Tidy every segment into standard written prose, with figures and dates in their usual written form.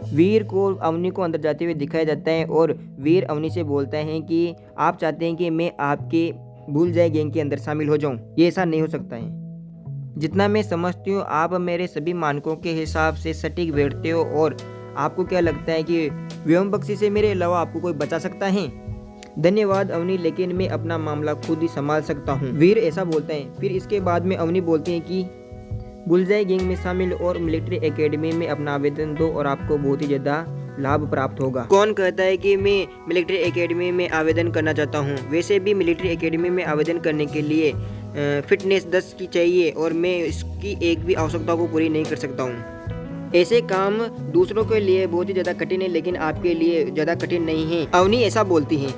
वीर को अवनी को अंदर जाते हुए दिखाया जाता है और वीर अवनी से बोलता है कि आप चाहते हैं कि मैं आपके भूल जाए गैंग के अंदर शामिल हो जाऊं, ये ऐसा नहीं हो सकता है। जितना मैं समझती हूँ आप मेरे सभी मानकों के हिसाब से सटीक बैठते हो और आपको क्या लगता है कि व्योम बख्शी से मेरे अलावा आपको कोई बचा सकता है? धन्यवाद अवनी, लेकिन मैं अपना मामला खुद ही संभाल सकता हूँ, वीर ऐसा बोलता है। फिर इसके बाद में अवनी बोलती है कि बुलजाई गैंग में शामिल और मिलिट्री एकेडमी में अपना आवेदन दो और आपको बहुत ही ज़्यादा लाभ प्राप्त होगा। कौन कहता है कि मैं मिलिट्री एकेडमी में आवेदन करना चाहता हूँ? वैसे भी मिलिट्री एकेडमी में आवेदन करने के लिए फिटनेस 10 की चाहिए और मैं इसकी एक भी आवश्यकता को पूरी नहीं कर सकता हूँ। ऐसे काम दूसरों के लिए बहुत ही ज़्यादा कठिन है, लेकिन आपके लिए ज़्यादा कठिन नहीं है, अवनी ऐसा बोलती है।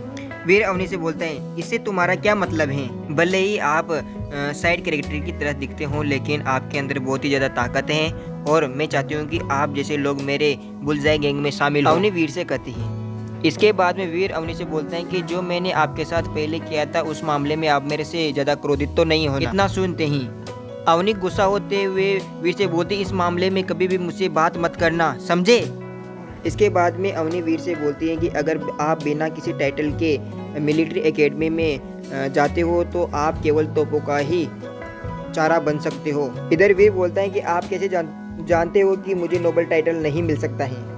वीर अवनी से बोलते हैं, इससे तुम्हारा क्या मतलब है? भले ही आप साइड कैरेक्टर की तरह दिखते हो, लेकिन आपके अंदर बहुत ही ज़्यादा ताकत है और मैं चाहती हूँ कि आप जैसे लोग मेरे बुलजाई गैंग में शामिल हो। अवनी वीर से कहती है। इसके बाद में वीर अवनी से बोलते हैं कि जो मैंने आपके साथ पहले किया था उस मामले में आप मेरे से ज़्यादा क्रोधित तो नहीं होना। इतना सुनते ही अवनी गुस्सा होते हुए वीर से बोलती, इस मामले में कभी भी मुझसे बात मत करना, समझे? इसके बाद में अवनी वीर से बोलती है कि अगर आप बिना किसी टाइटल के मिलिट्री एकेडमी में जाते हो तो आप केवल तोपों का ही चारा बन सकते हो। इधर वीर बोलता है कि आप कैसे जानते हो कि मुझे नोबल टाइटल नहीं मिल सकता है?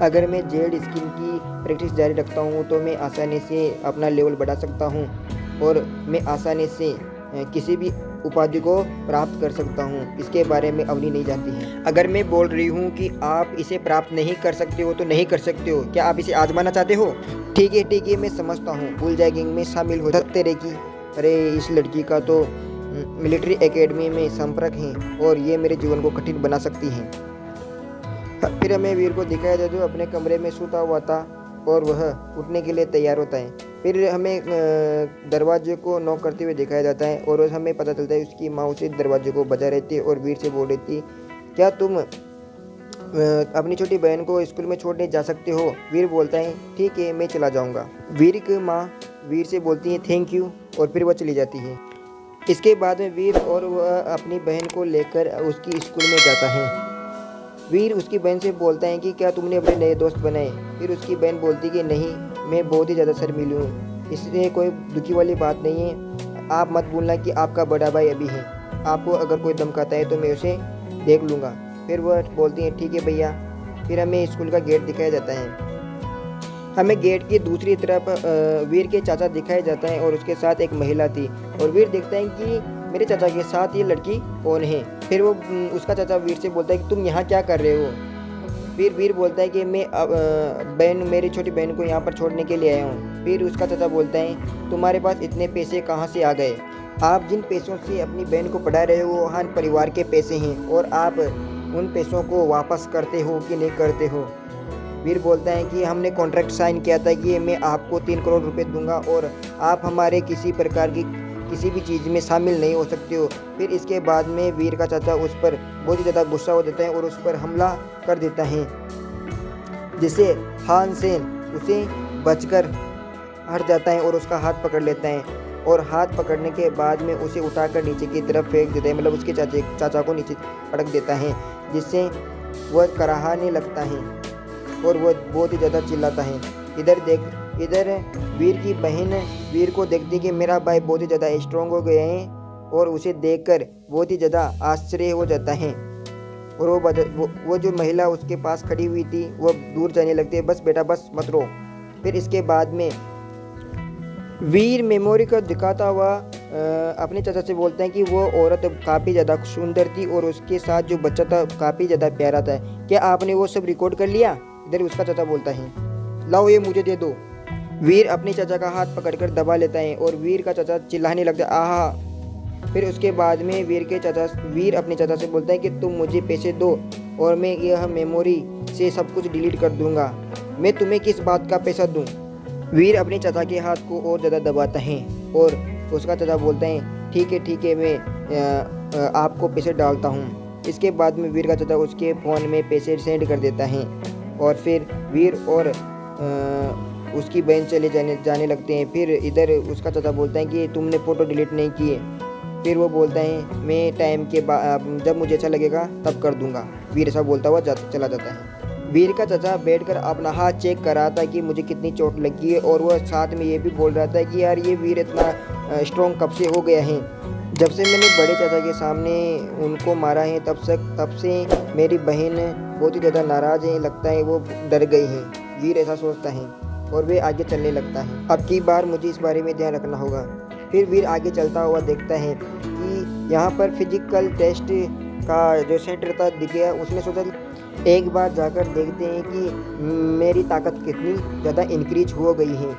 अगर मैं जेड स्किन की प्रैक्टिस जारी रखता हूँ तो मैं आसानी से अपना लेवल बढ़ा सकता हूँ और मैं आसानी से किसी भी उपाधि को प्राप्त कर सकता हूँ। इसके बारे में अवनी नहीं जानती है। अगर मैं बोल रही हूँ कि आप इसे प्राप्त नहीं कर सकते हो तो नहीं कर सकते हो। क्या आप इसे आजमाना चाहते हो? ठीक है, मैं समझता हूँ। बुलजाई गैंग में शामिल हो सकते रहे कि अरे इस लड़की का तो मिलिट्री एकेडमी में संपर्क है और ये मेरे जीवन को कठिन बना सकती है। फिर हमें वीर को दिखाया जाए जो अपने कमरे में सोता हुआ था और वह उठने के लिए तैयार होता है। फिर हमें दरवाजे को नॉक करते हुए दिखाया जाता है और हमें पता चलता है उसकी माँ उसे दरवाजे को बजा रही थी और वीर से बोल रही थी, क्या तुम अपनी छोटी बहन को स्कूल में छोड़ने जा सकते हो? वीर बोलता है, ठीक है, मैं चला जाऊंगा। वीर की माँ वीर से बोलती है थैंक यू और फिर वह चली जाती है। इसके बाद में वीर और वह अपनी बहन को लेकर उसकी स्कूल में जाता है। वीर उसकी बहन से बोलता है कि क्या तुमने अपने नए दोस्त बनाए? फिर उसकी बहन बोलती कि नहीं, मैं बहुत ही ज़्यादा शर्मीली हूँ, इसलिए कोई दुखी वाली बात नहीं है। आप मत भूलना कि आपका बड़ा भाई अभी है, आपको अगर कोई धमकाता है तो मैं उसे देख लूँगा। फिर वह बोलती है ठीक है भैया। फिर हमें स्कूल का गेट दिखाया जाता है। हमें गेट की दूसरी तरफ वीर के चाचा दिखाया जाता है और उसके साथ एक महिला थी और वीर देखता है कि मेरे चाचा के साथ ये लड़की कौन है। फिर वो उसका चाचा वीर से बोलता है कि तुम यहाँ क्या कर रहे हो? फिर वीर बोलता है कि मैं मेरी छोटी बहन को यहाँ पर छोड़ने के लिए आया हूँ। फिर उसका चाचा बोलता है तुम्हारे पास इतने पैसे कहाँ से आ गए? आप जिन पैसों से अपनी बहन को पढ़ा रहे हो वो हर परिवार के पैसे हैं और आप उन पैसों को वापस करते हो कि नहीं करते हो? वीर बोलता है कि हमने कॉन्ट्रैक्ट साइन किया था कि मैं आपको 3 करोड़ रुपए दूंगा और आप हमारे किसी प्रकार की किसी भी चीज़ में शामिल नहीं हो सकते हो। फिर इसके बाद में वीर का चाचा उस पर बहुत ही ज़्यादा गुस्सा हो जाता है और उस पर हमला कर देता है, जिससे हान सेन उसे बचकर हट जाता है और उसका हाथ पकड़ लेता है और हाथ पकड़ने के बाद में उसे उठाकर नीचे की तरफ फेंक देता है, मतलब उसके चाचा को नीचे पटक देता है, जिससे वह कराहने लगता है और वह बहुत ही ज़्यादा चिल्लाता है। इधर वीर की बहन वीर को देखती कि मेरा भाई बहुत ही ज़्यादा स्ट्रॉन्ग हो गए हैं और उसे देखकर बहुत ही ज़्यादा आश्चर्य हो जाता है और वो जो महिला उसके पास खड़ी हुई थी वो दूर जाने लगती है, बस बेटा बस मत रो। फिर इसके बाद में वीर मेमोरी को दिखाता हुआ अपने चाचा से बोलते हैं कि वो औरत काफ़ी ज़्यादा सुंदर थी और उसके साथ जो बच्चा था काफ़ी ज़्यादा प्यारा था, क्या आपने वो सब रिकॉर्ड कर लिया? इधर उसका चाचा बोलता है लाओ ये मुझे दे दो। वीर अपने चाचा का हाथ पकड़कर दबा लेता है और वीर का चाचा चिल्लाने लगता है आहा। फिर उसके बाद में वीर अपने चाचा से बोलता है कि तुम मुझे पैसे दो और मैं यह मेमोरी से सब कुछ डिलीट कर दूंगा। मैं तुम्हें किस बात का पैसा दूं? वीर अपने चाचा के हाथ को और ज़्यादा दबाता है और उसका चाचा बोलता है ठीक है मैं आपको पैसे डालता हूँ। इसके बाद में वीर का चाचा उसके फ़ोन में पैसे सेंड कर देता है और फिर वीर और उसकी बहन चले जाने लगते हैं। फिर इधर उसका चाचा बोलता है कि तुमने फ़ोटो डिलीट नहीं किए। फिर वो बोलता है मैं टाइम के बाद जब मुझे अच्छा लगेगा तब कर दूंगा। वीर ऐसा बोलता हुआ चला जाता है। वीर का चाचा बैठकर अपना हाथ चेक कर रहा था कि मुझे कितनी चोट लगी है, और वह साथ में ये भी बोल रहा था कि यार ये वीर इतना स्ट्रॉन्ग कब से हो गया है। जब से मैंने बड़े चाचा के सामने उनको मारा है तब से मेरी बहन बहुत ही ज़्यादा नाराज़ है, लगता है वो डर गई है। वीर ऐसा सोचता है और वे आगे चलने लगता है। अब की बार मुझे इस बारे में ध्यान रखना होगा। फिर वीर आगे चलता हुआ देखता है कि यहाँ पर फिजिकल टेस्ट का जो सेंटर था दिख गया। उसने सोचा एक बार जाकर देखते हैं कि मेरी ताकत कितनी ज़्यादा इंक्रीज हो गई है।